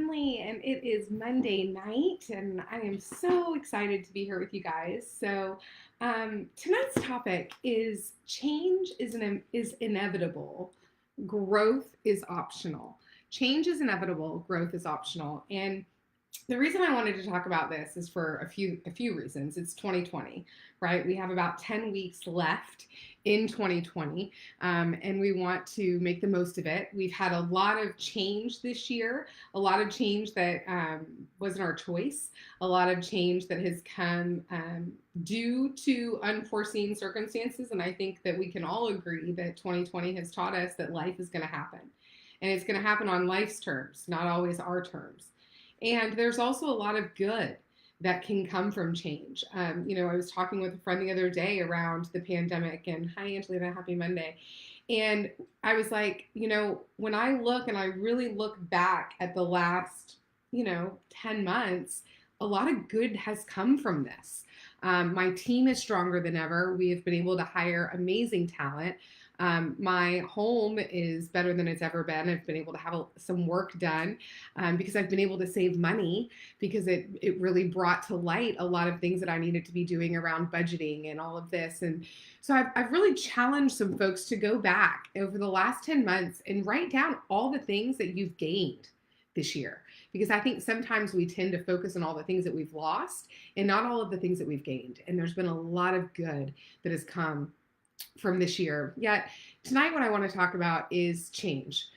Brindley, and it is Monday night, and I am so excited to be here with you guys. Tonight's topic is change is inevitable, growth is optional. Change is inevitable, growth is optional, and the reason I wanted to talk about this is for a few reasons. It's 2020, right? We have about 10 weeks left in 2020, and we want to make the most of it. We've had a lot of change this year, a lot of change that wasn't our choice, a lot of change that has come due to unforeseen circumstances, and I think that we can all agree that 2020 has taught us that life is going to happen, and it's going to happen on life's terms, not always our terms. And there's also a lot of good that can come from change. I was talking with a friend the other day around the pandemic, and hi, Angelina, happy Monday. And I was like, when I look and I really look back at the last, 10 months, a lot of good has come from this. My team is stronger than ever. We have been able to hire amazing talent. My home is better than it's ever been. I've been able to have some work done because I've been able to save money because it really brought to light a lot of things that I needed to be doing around budgeting and all of this. And so I've really challenged some folks to go back over the last 10 months and write down all the things that you've gained this year. Because I think sometimes we tend to focus on all the things that we've lost and not all of the things that we've gained. And there's been a lot of good that has come from this year. Yet tonight, what I want to talk about is change.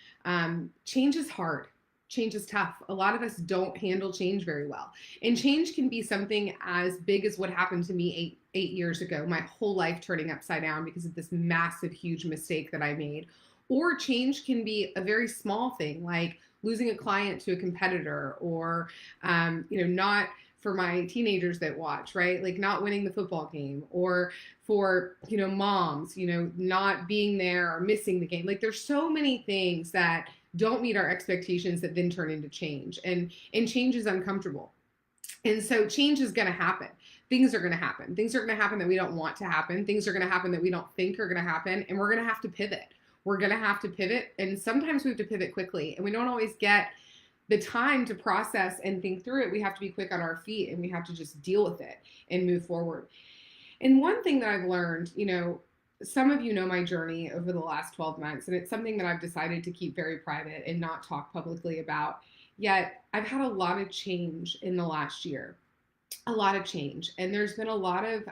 Change is hard. Change is tough. A lot of us don't handle change very well. And change can be something as big as what happened to me eight years ago, my whole life turning upside down because of this massive, huge mistake that I made. Or change can be a very small thing, like losing a client to a competitor, or not for my teenagers that watch, right? Like not winning the football game, or for, moms, not being there or missing the game. Like there's so many things that don't meet our expectations that then turn into change, and change is uncomfortable. And so change is going to happen. Things are going to happen. Things are going to happen that we don't want to happen. Things are going to happen that we don't think are going to happen. And we're going to have to pivot. We're going to have to pivot. And sometimes we have to pivot quickly, and we don't always get the time to process and think through it. We have to be quick on our feet, and we have to just deal with it and move forward. And one thing that I've learned, some of you know my journey over the last 12 months, and it's something that I've decided to keep very private and not talk publicly about. Yet I've had a lot of change in the last year, a lot of change. And there's been a lot of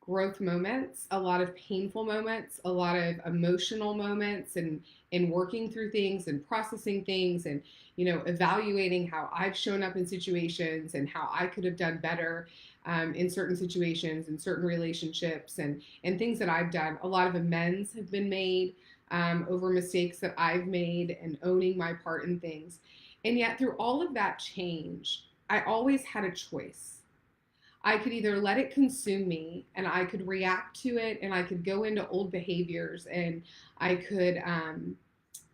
growth moments, a lot of painful moments, a lot of emotional moments, and in working through things and processing things, and evaluating how I've shown up in situations and how I could have done better in certain situations and certain relationships, and things that I've done. A lot of amends have been made over mistakes that I've made, and owning my part in things. And yet through all of that change, I always had a choice. I could either let it consume me, and I could react to it, and I could go into old behaviors, and I could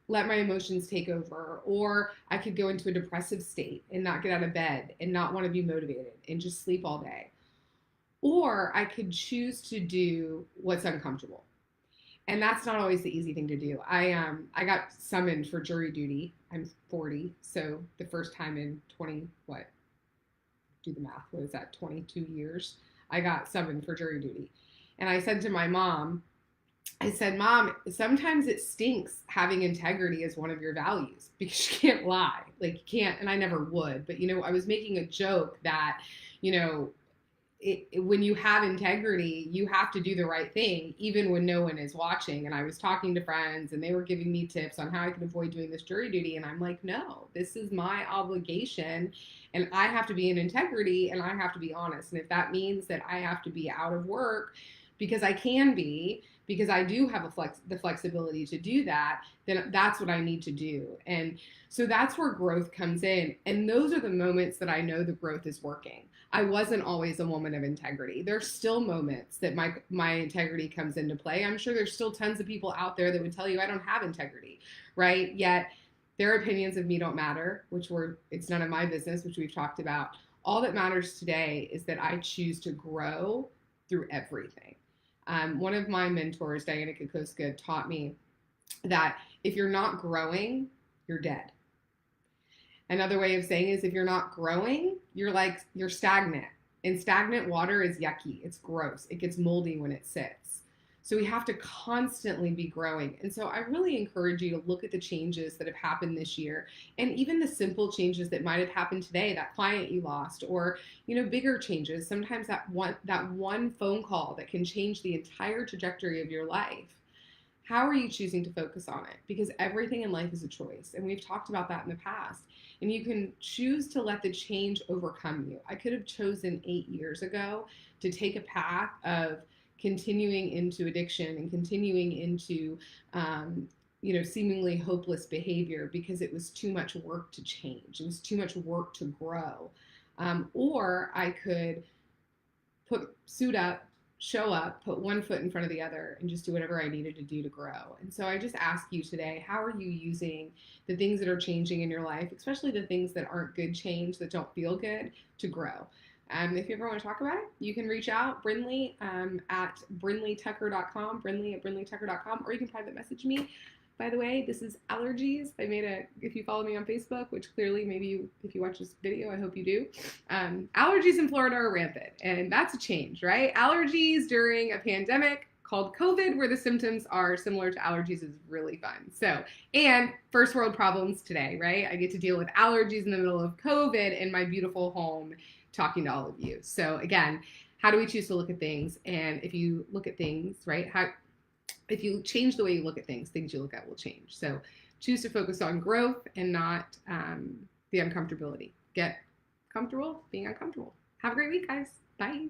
let my emotions take over, or I could go into a depressive state and not get out of bed and not want to be motivated and just sleep all day. Or I could choose to do what's uncomfortable. And that's not always the easy thing to do. I got summoned for jury duty. I'm 40, so the first time in 20, what? Do the math. What is that? 22 years. I got summoned for jury duty. And I said to my mom, I said, Mom, sometimes it stinks having integrity as one of your values because you can't lie. Like you can't, and I never would, but I was making a joke that, when you have integrity, you have to do the right thing, even when no one is watching. And I was talking to friends, and they were giving me tips on how I could avoid doing this jury duty. And I'm like, no, this is my obligation, and I have to be in integrity, and I have to be honest. And if that means that I have to be out of work because I can be, because I do have the flexibility to do that, then that's what I need to do. And so that's where growth comes in. And those are the moments that I know the growth is working. I wasn't always a woman of integrity. There's still moments that my integrity comes into play. I'm sure there's still tons of people out there that would tell you I don't have integrity, right? Yet their opinions of me don't matter, it's none of my business, which we've talked about. All that matters today is that I choose to grow through everything. One of my mentors, Diana Kokoska, taught me that if you're not growing, you're dead. Another way of saying is if you're not growing, you're stagnant. And stagnant water is yucky. It's gross. It gets moldy when it sits. So we have to constantly be growing. And so I really encourage you to look at the changes that have happened this year and even the simple changes that might have happened today, that client you lost, or bigger changes. Sometimes that one phone call that can change the entire trajectory of your life. How are you choosing to focus on it? Because everything in life is a choice. And we've talked about that in the past. And you can choose to let the change overcome you. I could have chosen 8 years ago to take a path of continuing into addiction and continuing into, seemingly hopeless behavior because it was too much work to change. It was too much work to grow. Or I could suit up, show up, put one foot in front of the other, and just do whatever I needed to do to grow. And so I just ask you today, how are you using the things that are changing in your life, especially the things that aren't good change, that don't feel good, to grow? If you ever want to talk about it, you can reach out, Brindley at brindleytucker.com, Brindley at brindleytucker.com, or you can private message me. By the way, this is allergies. If you follow me on Facebook, which clearly maybe if you watch this video, I hope you do. Allergies in Florida are rampant, and that's a change, right? Allergies during a pandemic called COVID, where the symptoms are similar to allergies, is really fun. So, and first world problems today, right? I get to deal with allergies in the middle of COVID in my beautiful home, talking to all of you. So again, how do we choose to look at things? And if you look at things, right, if you change the way you look at things, things you look at will change. So choose to focus on growth and not the uncomfortability. Get comfortable being uncomfortable. Have a great week, guys. Bye.